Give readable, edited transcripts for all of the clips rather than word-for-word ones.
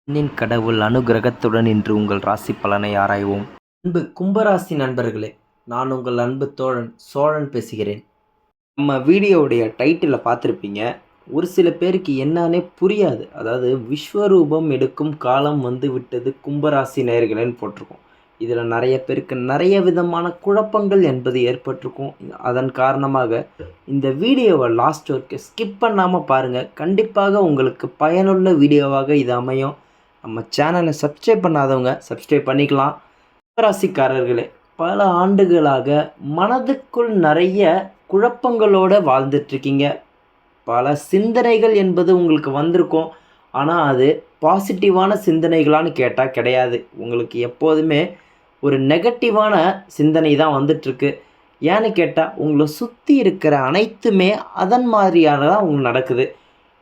பெண்ணின் கடவுள் அனுகிரகத்துடன் இன்று உங்கள் ராசி பலனை ஆராய்வோம். அன்பு கும்பராசி நண்பர்களே, நான் உங்கள் அன்பு தோழன் சோழன் பேசுகிறேன். நம்ம வீடியோவுடைய டைட்டிலை பார்த்துருப்பீங்க. ஒரு சில பேருக்கு என்னன்னே புரியாது. அதாவது விஸ்வரூபம் எடுக்கும் காலம் வந்து விட்டது கும்பராசி நேயர்களேன்னு போட்டிருக்கோம். இதில் நிறைய பேருக்கு நிறைய விதமான குழப்பங்கள் என்பது ஏற்பட்டிருக்கும். அதன் காரணமாக இந்த வீடியோவை லாஸ்ட் வரைக்கும் ஸ்கிப் பண்ணாமல் பாருங்கள். கண்டிப்பாக உங்களுக்கு பயனுள்ள வீடியோவாக இது அமையும். நம்ம சேனலை சப்ஸ்கிரைப் பண்ணாதவங்க சப்ஸ்கிரைப் பண்ணிக்கலாம். ராசிக்காரர்களே, பல ஆண்டுகளாக மனதுக்குள் நிறைய குழப்பங்களோடு வாழ்ந்துட்டுருக்கீங்க. பல சிந்தனைகள் என்பது உங்களுக்கு வந்திருக்கும். ஆனால் அது பாசிட்டிவான சிந்தனைகளான்னு கேட்டால் கிடையாது. உங்களுக்கு எப்போதுமே ஒரு நெகட்டிவான சிந்தனை தான் வந்துட்டுருக்கு. ஏன்னு கேட்டால் உங்களை சுற்றி இருக்கிற அனைத்துமே அதன் மாதிரியானதான் உங்களுக்கு நடக்குது.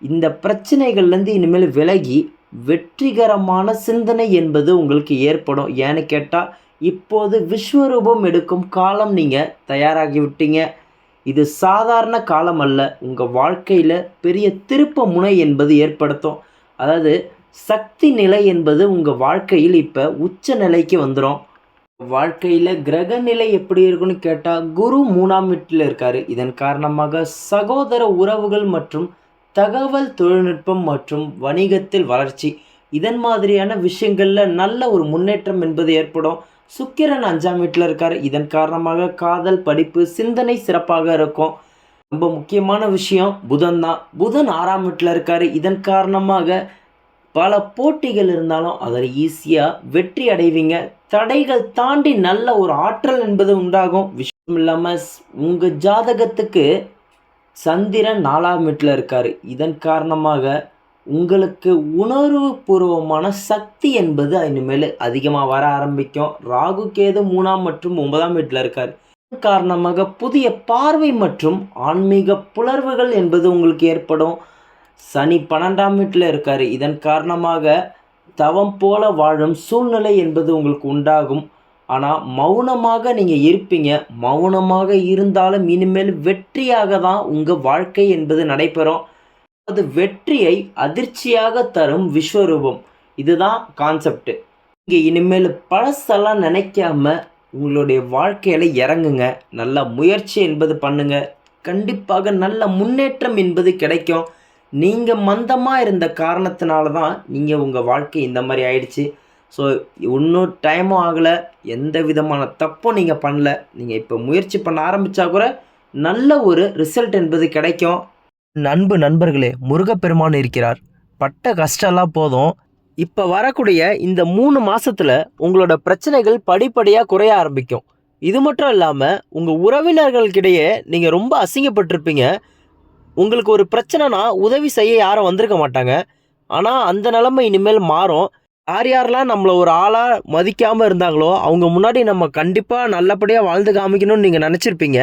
இந்த பிரச்சனைகள்லேருந்து இனிமேல் விலகி வெற்றிகரமான சிந்தனை என்பது உங்களுக்கு ஏற்படும். ஏன்னு கேட்டால் இப்போது விஸ்வரூபம் எடுக்கும் காலம் நீங்கள் தயாராகி விட்டீங்க. இது சாதாரண காலம் அல்ல. உங்கள் வாழ்க்கையில் பெரிய திருப்ப முனை என்பது ஏற்படுத்தும். அதாவது சக்தி நிலை என்பது உங்கள் வாழ்க்கையில் இப்போ உச்ச நிலைக்கு வந்துடும். வாழ்க்கையில் கிரக நிலை எப்படி இருக்குன்னு கேட்டால் குரு 3ஆம் வீட்டில் இருக்கார். இதன் காரணமாக சகோதர உறவுகள் மற்றும் தகவல் தொழில்நுட்பம் மற்றும் வணிகத்தில் வளர்ச்சி, இதன் மாதிரியான விஷயங்களில் நல்ல ஒரு முன்னேற்றம் என்பது ஏற்படும். சுக்கிரன் 5ஆம் வீட்டில் இருக்கார். இதன் காரணமாக காதல், படிப்பு, சிந்தனை சிறப்பாக இருக்கும். ரொம்ப முக்கியமான விஷயம் புதன் தான். புதன் 6ஆம் வீட்டில் இருக்கார். இதன் காரணமாக பல போட்டிகள் இருந்தாலும் அதில் ஈஸியாக வெற்றி அடைவீங்க. தடைகள் தாண்டி நல்ல ஒரு ஆற்றல் என்பது உண்டாகும். விஷயம் இல்லாமல் உங்கள் ஜாதகத்துக்கு சந்திரன் 4ஆம் வீட்டில் இருக்கார். இதன் காரணமாக உங்களுக்கு உணர்வு பூர்வமான சக்தி என்பது இனிமேல் அதிகமாக வர ஆரம்பிக்கும். ராகு கேது 3ஆம் மற்றும் 9ஆம் வீட்டில் இருக்கார். இதன் காரணமாக புதிய பார்வை மற்றும் ஆன்மீக புலர்வுகள் என்பது உங்களுக்கு ஏற்படும். சனி 12ஆம் வீட்டில் இருக்கார். இதன் காரணமாக தவம் போல வாழும் சூழ்நிலை என்பது உங்களுக்கு உண்டாகும். ஆனால் மௌனமாக நீங்கள் இருப்பீங்க. மௌனமாக இருந்தாலும் இனிமேல் வெற்றியாக தான் உங்கள் வாழ்க்கை என்பது நடைபெறும். அது வெற்றியை அதிர்ச்சியாக தரும் விஸ்வரூபம். இதுதான் கான்செப்ட். இங்கே இனிமேல் பழசெல்லாம் நினைக்காம உங்களுடைய வாழ்க்கையில் இறங்குங்க. நல்ல முயற்சி என்பது பண்ணுங்க. கண்டிப்பாக நல்ல முன்னேற்றம் என்பது கிடைக்கும். நீங்கள் மந்தமாக இருந்த காரணத்தினால தான் நீங்கள் உங்கள் வாழ்க்கை இந்த மாதிரி ஆயிடுச்சு. ஸோ இன்னும் டைமும் ஆகலை. எந்த விதமான தப்பும் நீங்கள் பண்ணல. நீங்கள் இப்போ முயற்சி பண்ண ஆரம்பித்தா கூட நல்ல ஒரு ரிசல்ட் என்பது கிடைக்கும். நண்பர்களே, முருகப்பெருமான் இருக்கிறார். பட்ட கஷ்டம்லாம் போதும். இப்போ வரக்கூடிய இந்த 3 மாதத்தில் உங்களோட பிரச்சனைகள் படிப்படியாக குறைய ஆரம்பிக்கும். இது மட்டும் இல்லாமல் உங்கள் உறவினர்களுக்கிடையே நீங்கள் ரொம்ப அசிங்கப்பட்டிருப்பீங்க. உங்களுக்கு ஒரு பிரச்சனைனா உதவி செய்ய யாரும் வந்திருக்க மாட்டாங்க. ஆனால் அந்த நிலைமை இனிமேல் மாறும். யாரெல்லாம் நம்மளை ஒரு ஆளாக மதிக்காமல் இருந்தாங்களோ அவங்க முன்னாடி நம்ம கண்டிப்பாக நல்லபடியாக வாழ்ந்து காமிக்கணும்னு நீங்கள் நினச்சிருப்பீங்க.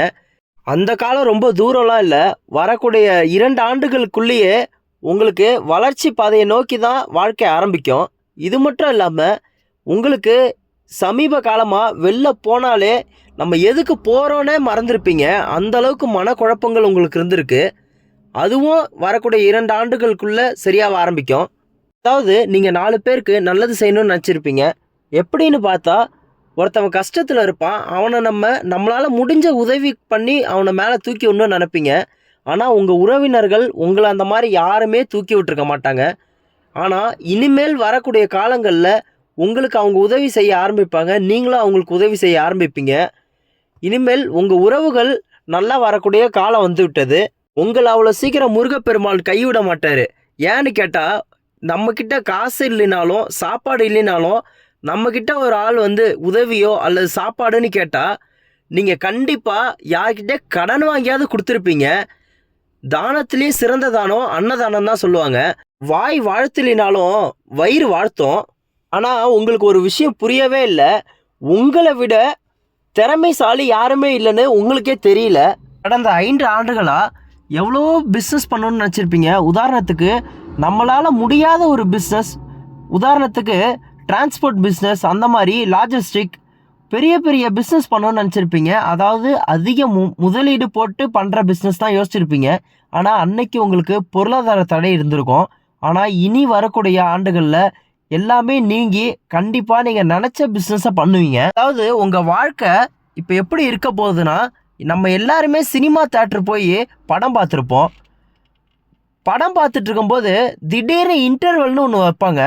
அந்த காலம் ரொம்ப தூரம்லாம் இல்லை. வரக்கூடிய 2 ஆண்டுகளுக்குள்ளேயே உங்களுக்கு வளர்ச்சி பாதையை நோக்கி தான் வாழ்க்கை ஆரம்பிக்கும். இது மட்டும் இல்லாமல் உங்களுக்கு சமீப காலமாக வெளில போனாலே நம்ம எதுக்கு போகிறோன்னே மறந்துருப்பீங்க. அந்தளவுக்கு மனக்குழப்பங்கள் உங்களுக்கு இருந்திருக்கு. அதுவும் வரக்கூடிய 2 ஆண்டுகளுக்குள்ளே சரியாக ஆரம்பிக்கும். அதாவது நீங்கள் 4 பேருக்கு நல்லது செய்யணும்னு நினச்சிருப்பீங்க. எப்படின்னு பார்த்தா ஒருத்தவன் கஷ்டத்தில் இருப்பான். அவனை நம்மளால் முடிஞ்ச உதவி பண்ணி அவனை மேலே தூக்கி விடணும்னு நினைப்பீங்க. ஆனால் உங்கள் உறவினர்கள் உங்களை அந்த மாதிரி யாருமே தூக்கி விட்டுருக்க மாட்டாங்க. ஆனால் இனிமேல் வரக்கூடிய காலங்களில் உங்களுக்கு அவங்க உதவி செய்ய ஆரம்பிப்பாங்க. நீங்களும் அவங்களுக்கு உதவி செய்ய ஆரம்பிப்பீங்க. இனிமேல் உங்கள் உறவுகள் நல்லா வரக்கூடிய காலம் வந்து விட்டது. உங்களை அவ்வளோ சீக்கிரம் முருகப்பெருமாள் கைவிட மாட்டார். ஏன்னு கேட்டால் நம்மக்கிட்ட காசு இல்லைனாலும் சாப்பாடு இல்லைனாலும் நம்மக்கிட்ட ஒரு ஆள் வந்து உதவியோ அல்லது சாப்பாடுன்னு கேட்டால் நீங்கள் கண்டிப்பாக யார்கிட்ட கடன் வாங்கியாவது கொடுத்துருப்பீங்க. தானத்திலே சிறந்த தானம் அன்னதானம் தான் சொல்லுவாங்க. வாய் வாழ்த்துலினாலும் வயிறு வாழ்த்தும். ஆனால் உங்களுக்கு ஒரு விஷயம் புரியவே இல்லை. உங்களை விட திறமைசாலி யாருமே இல்லைன்னு உங்களுக்கே தெரியல. கடந்த 5 ஆண்டுகளாக எவ்வளோ பிஸ்னஸ் பண்ணணும்னு நினச்சிருப்பீங்க. உதாரணத்துக்கு நம்மளால் முடியாத ஒரு பிஸ்னஸ், உதாரணத்துக்கு டிரான்ஸ்போர்ட் பிஸ்னஸ், அந்த மாதிரி லாஜிஸ்டிக் பெரிய பெரிய பிஸ்னஸ் பண்ணணும்னு நினச்சிருப்பீங்க. அதாவது அதிக முதலீடு போட்டு பண்ணுற பிஸ்னஸ் தான் யோசிச்சிருப்பீங்க. ஆனால் அன்னைக்கு உங்களுக்கு பொருளாதார தடை இருந்திருக்கும். ஆனால் இனி வரக்கூடிய ஆண்டுகளில் எல்லாமே நீங்கி கண்டிப்பாக நீங்கள் நினச்ச பிஸ்னஸை பண்ணுவீங்க. அதாவது உங்கள் வாழ்க்கை இப்போ எப்படி இருக்க போகுதுன்னா, நம்ம எல்லாருமே சினிமா தேட்டர் போய் படம் பார்த்துருப்போம். படம் பார்த்துட்டு இருக்கும்போது திடீர்னு இன்டர்வல்னு ஒன்று வைப்பாங்க.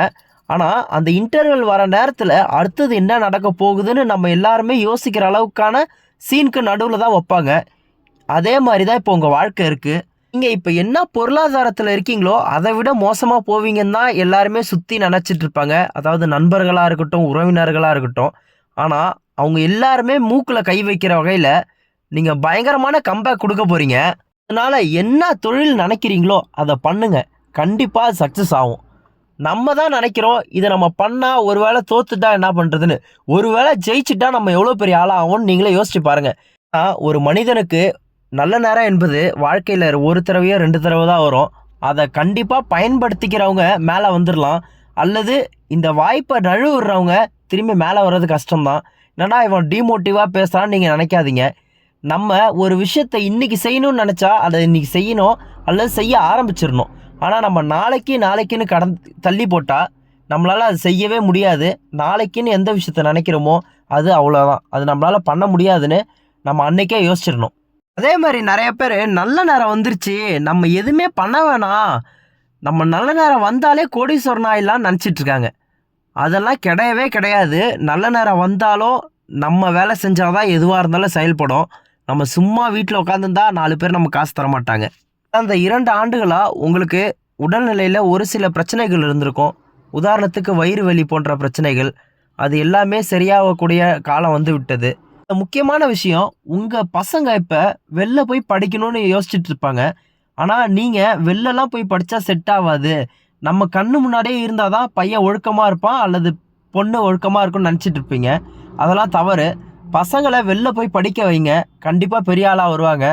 ஆனால் அந்த இன்டர்வல் வர நேரத்தில் அடுத்தது என்ன நடக்க போகுதுன்னு நம்ம எல்லாருமே யோசிக்கிற அளவுக்கான சீனுக்கு நடுவில் தான் வைப்பாங்க. அதே மாதிரி தான் இப்போ உங்கள் வாழ்க்கை இருக்குது. நீங்கள் இப்போ என்ன பொருளாதாரத்தில் இருக்கீங்களோ அதை விட மோசமாக போவீங்கன்னு தான் எல்லாருமே சுற்றி நினச்சிட்டு இருப்பாங்க. அதாவது நண்பர்களாக இருக்கட்டும், உறவினர்களாக இருக்கட்டும். ஆனால் அவங்க எல்லாருமே மூக்கில் கை வைக்கிற வகையில் நீங்கள் பயங்கரமான கம்பேக் கொடுக்க போகிறீங்க. அதனால் என்ன தொழில் நினைக்கிறீங்களோ அதை பண்ணுங்க, கண்டிப்பாக சக்ஸஸ் ஆகும். நம்ம தான் நினைக்கிறோம் இதை நம்ம பண்ணால் ஒரு வேளை தோத்துட்டா என்ன பண்ணுறதுன்னு. ஒரு வேளை ஜெயிச்சுட்டா நம்ம எவ்வளோ பெரிய ஆளாக ஆகும்னு நீங்களே யோசிச்சு பாருங்கள். ஒரு மனிதனுக்கு நல்ல நேரம் என்பது வாழ்க்கையில் ஒரு தடவையோ 2 தடவை தான் வரும். அதை கண்டிப்பாக பயன்படுத்திக்கிறவங்க மேலே வந்துடலாம். அல்லது இந்த வாய்ப்பை நழுவுறவங்க திரும்பி மேலே வர்றது கஷ்டம்தான். என்னடா இவன் டிமோட்டிவாக பேசுகிறான்னு நீங்கள் நினைக்காதீங்க. நம்ம ஒரு விஷயத்தை இன்றைக்கி செய்யணும்னு நினச்சா அதை இன்றைக்கி செய்யணும், அல்லது செய்ய ஆரம்பிச்சிடணும். ஆனால் நம்ம நாளைக்குன்னு தள்ளி போட்டால் நம்மளால் அது செய்யவே முடியாது. நாளைக்குன்னு எந்த விஷயத்தை நினைக்கிறோமோ அது அவ்வளோதான், அது நம்மளால் பண்ண முடியாதுன்னு நம்ம அன்றைக்கே யோசிச்சிடணும். அதே மாதிரி நிறைய பேர் நல்ல நேரம் வந்துருச்சு, நம்ம எதுவுமே பண்ண வேணாம், நம்ம நல்ல நேரம் வந்தாலே கோடீஸ்வரன் ஆயிடலாம்னு நினச்சிட்ருக்காங்க. அதெல்லாம் கிடையவே கிடையாது. நல்ல நேரம் வந்தாலும் நம்ம வேலை செஞ்சால் தான் எதுவாக இருந்தாலும் செயல்படும். நம்ம சும்மா வீட்டில் உட்காந்துருந்தா 4 பேர் நம்ம காசு தர மாட்டாங்க. அந்த 2 ஆண்டுகளாக உங்களுக்கு உடல்நிலையில் ஒரு சில பிரச்சனைகள் இருந்திருக்கும். உதாரணத்துக்கு வயிறு வலி போன்ற பிரச்சனைகள். அது எல்லாமே சரியாகக்கூடிய காலம் வந்து விட்டது. முக்கியமான விஷயம், உங்கள் பசங்க இப்போ வெளில போய் படிக்கணும்னு யோசிச்சுட்டு இருப்பாங்க. ஆனால் நீங்கள் வெளிலலாம் போய் படித்தா செட் ஆகாது, நம்ம கண்ணு முன்னாடியே இருந்தால் தான் பையன் ஒழுக்கமாக இருப்பான் அல்லது பொண்ணு ஒழுக்கமாக இருக்கும்னு நினச்சிட்டு இருப்பீங்க. அதெல்லாம் தவறு. பசங்களை வெளில போய் படிக்க வைங்க, கண்டிப்பாக பெரிய ஆளாக வருவாங்க.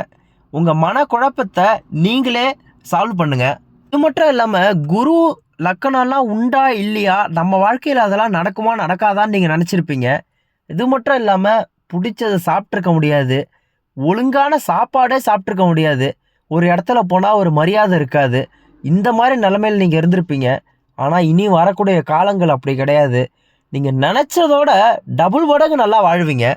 உங்கள் மனக்குழப்பத்தை நீங்களே சால்வ் பண்ணுங்கள். இது மட்டும் இல்லாமல் குரு லக்கணம்லாம் உண்டா இல்லையா, நம்ம வாழ்க்கையில் அதெல்லாம் நடக்குமா நடக்காதான்னு நீங்கள் நினச்சிருப்பீங்க. இது மட்டும் இல்லாமல் பிடிச்சதை சாப்பிட்ருக்க முடியாது, ஒழுங்கான சாப்பாடே சாப்பிட்ருக்க முடியாது, ஒரு இடத்துல போனால் ஒரு மரியாதை இருக்காது. இந்த மாதிரி நிலைமையில் நீங்கள் இருந்திருப்பீங்க. ஆனால் இனி வரக்கூடிய காலங்கள் அப்படி கிடையாது. நீங்கள் நினச்சதோட டபுள் மடங்கு நல்லா வாழ்வீங்க.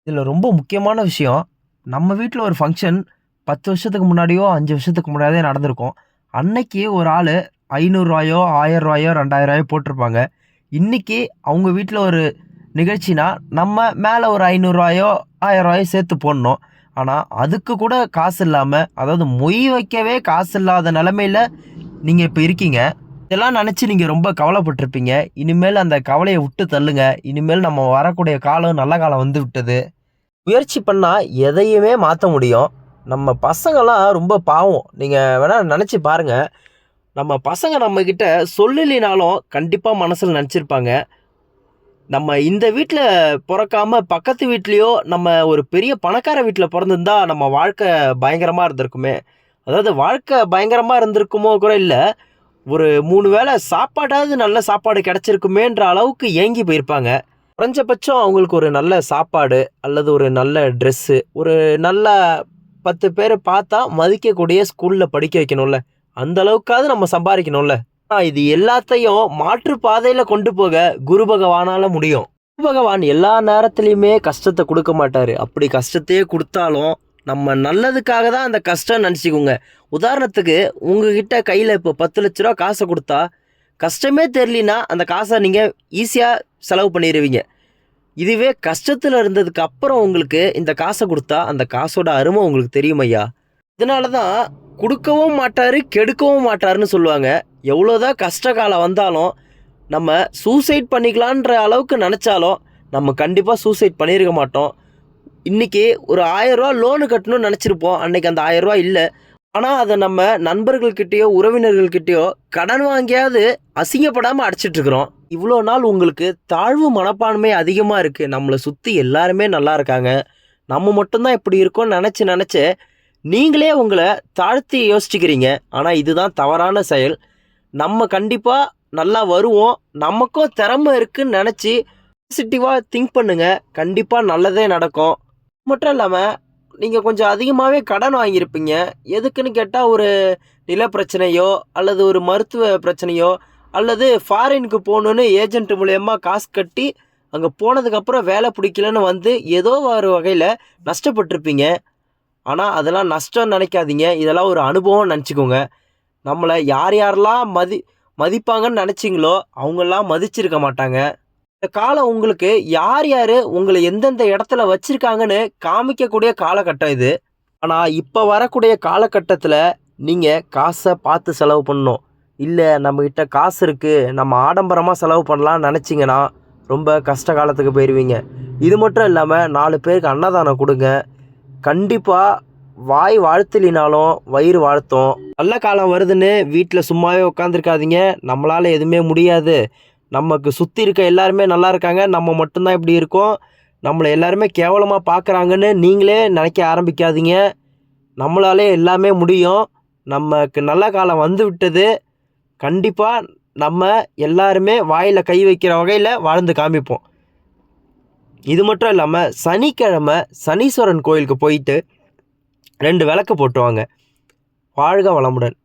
இதில் ரொம்ப முக்கியமான விஷயம், நம்ம வீட்டில் ஒரு ஃபங்க்ஷன் 10 வருஷத்துக்கு முன்னாடியோ 5 வருஷத்துக்கு முன்னாடியே நடந்திருக்கும். அன்னைக்கு ஒரு ஆள் 500 ரூபாயோ 1000 ரூபாயோ 2000 ரூபாயோ போட்டிருப்பாங்க. இன்றைக்கி அவங்க வீட்டில் ஒரு நிகழ்ச்சினா நம்ம மேலே ஒரு 500 ரூபாயோ 1000 ரூபாயோ சேர்த்து போடணும். ஆனால் அதுக்கு கூட காசு இல்லாமல், அதாவது மொய் வைக்கவே காசு இல்லாத நிலமையில் நீங்கள் இப்போ இருக்கீங்க. இதெல்லாம் நினச்சி நீங்கள் ரொம்ப கவலைப்பட்டிருப்பீங்க. இனிமேல் அந்த கவலையை விட்டு தள்ளுங்க. இனிமேல் நம்ம வரக்கூடிய காலம் நல்ல காலம் வந்து விட்டது. முயற்சி பண்ணால் எதையுமே மாற்ற முடியும். நம்ம பசங்கள்லாம் ரொம்ப பாவம். நீங்கள் வேணால் நினச்சி பாருங்கள். நம்ம பசங்க நம்மக்கிட்ட சொல்லலினாலும் கண்டிப்பாக மனசில் நினச்சிருப்பாங்க, நம்ம இந்த வீட்டில் பிறக்காமல் பக்கத்து வீட்லேயோ நம்ம ஒரு பெரிய பணக்கார வீட்டில் பிறந்திருந்தா நம்ம வாழ்க்கை பயங்கரமாக இருந்திருக்குமே. அதாவது வாழ்க்கை பயங்கரமாக இருந்திருக்குமோ கூட இல்லை, ஒரு 3 வேளை சாப்பாடாவது நல்ல சாப்பாடு கிடச்சிருக்குமேன்ற அளவுக்கு ஏங்கி போயிருப்பாங்க. குறைஞ்சபட்சம் அவங்களுக்கு ஒரு நல்ல சாப்பாடு அல்லது ஒரு நல்ல ட்ரெஸ்ஸு, ஒரு நல்ல 10 பேரை பார்த்தா மதிக்கக்கூடிய ஸ்கூலில் படிக்க வைக்கணும்ல, அந்த அளவுக்காவது நம்ம சம்பாதிக்கணும்ல. இது எல்லாத்தையும் மாற்று பாதையில் கொண்டு போக குரு பகவானால் முடியும். குரு பகவான் எல்லா நேரத்துலையுமே கஷ்டத்தை கொடுக்க மாட்டார். அப்படி கஷ்டத்தையே கொடுத்தாலும் நம்ம நல்லதுக்காக தான் அந்த கஷ்டம் நினச்சிக்கோங்க. உதாரணத்துக்கு உங்ககிட்ட கையில் இப்போ 10 லட்ச ரூபா காசை கொடுத்தா கஷ்டமே தெரியலனா அந்த காசை நீங்கள் ஈஸியாக செலவு பண்ணிடுவீங்க. இதுவே கஷ்டத்தில் இருந்ததுக்கு அப்புறம் உங்களுக்கு இந்த காசை கொடுத்தா அந்த காசோட அருமை உங்களுக்கு தெரியும் ஐயா. இதனால தான் கொடுக்கவும் மாட்டார், கெடுக்கவும் மாட்டாருன்னு சொல்லுவாங்க. எவ்வளோதான் கஷ்ட காலம் வந்தாலும் நம்ம சூசைட் பண்ணிக்கலான்ற அளவுக்கு நினச்சாலும் நம்ம கண்டிப்பாக சூசைட் பண்ணியிருக்க மாட்டோம். இன்றைக்கி ஒரு 1000 ரூபா லோனு கட்டணும்னு நினச்சிருப்போம், அன்றைக்கி அந்த 1000 ரூபா இல்லை. ஆனால் அதை நம்ம நண்பர்கள்கிட்டயோ உறவினர்கள்கிட்டயோ கடன் வாங்கியாவது அசிங்கப்படாமல் அடைச்சிட்ருக்குறோம். இவ்வளோ நாள் உங்களுக்கு தாழ்வு மனப்பான்மை அதிகமாக இருக்குது. நம்மளை சுற்றி எல்லாருமே நல்லா இருக்காங்க, நம்ம மட்டும்தான் இப்படி இருக்கோம்னு நினச்சி நீங்களே உங்களை தாழ்த்தி யோசிச்சுக்கிறீங்க. ஆனால் இதுதான் தவறான செயல். நம்ம கண்டிப்பாக நல்லா வருவோம், நமக்கும் திறமை இருக்குதுன்னு நினச்சி பாசிட்டிவாக திங்க் பண்ணுங்கள், கண்டிப்பாக நல்லதே நடக்கும். மட்டும் இல்லாமல் நீங்கள் கொஞ்சம் அதிகமாகவே கடன் வாங்கியிருப்பீங்க. எதுக்குன்னு கேட்டால் ஒரு நில பிரச்சனையோ அல்லது ஒரு மருத்துவ பிரச்சனையோ அல்லது ஃபாரினுக்கு போகணுன்னு ஏஜென்ட் மூலயமா காசு கட்டி அங்கே போனதுக்கப்புறம் வேலை பிடிக்கலன்னு வந்து ஏதோ ஒரு வகையில் நஷ்டப்பட்டிருப்பீங்க. ஆனால் அதெல்லாம் நஷ்டம் நினைக்காதீங்க, இதெல்லாம் ஒரு அனுபவம் நினச்சிக்கோங்க. நம்மளை யார் யாரெல்லாம் மதிப்பாங்கன்னு நினச்சிங்களோ அவங்கெல்லாம் மதிச்சிருக்க மாட்டாங்க. இந்த காலம் உங்களுக்கு யார் யார் உங்களை எந்தெந்த இடத்துல வச்சுருக்காங்கன்னு காமிக்கக்கூடிய காலகட்டம் இது. ஆனால் இப்போ வரக்கூடிய காலகட்டத்தில் நீங்கள் காசை பார்த்து செலவு பண்ணணும். இல்லை நம்மக்கிட்ட காசு இருக்குது, நம்ம ஆடம்பரமாக செலவு பண்ணலான்னு நினச்சிங்கன்னா ரொம்ப கஷ்ட காலத்துக்கு போயிடுவீங்க. இது மட்டும் இல்லாமல் 4 பேருக்கு அன்னதானம் கொடுங்க. கண்டிப்பாக வாய் வாழ்த்தலினாலும் வயிறு வாழ்த்தும். நல்ல காலம் வருதுன்னு வீட்டில் சும்மாவே உட்காந்துருக்காதீங்க. நம்மளால் எதுவுமே முடியாது. நமக்கு சுற்றி இருக்க எல்லாருமே நல்லா இருக்காங்க, நம்ம மட்டும்தான் இப்படி இருக்கோம், நம்மளை எல்லாருமே கேவலமாக பார்க்குறாங்கன்னு நீங்களே நினைக்க ஆரம்பிக்காதீங்க. நம்மளாலே எல்லாமே முடியும். நமக்கு நல்ல காலம் வந்து விட்டது. கண்டிப்பாக நம்ம எல்லாருமே வாயில் கை வைக்கிற வகையில் வாழ்ந்து காமிப்போம். இது மட்டும் இல்லாமல் சனிக்கிழமை சனீஸ்வரன் கோயிலுக்கு போயிட்டு 2 விளக்கு போட்டுவாங்க. வாழ்க வளமுடன்.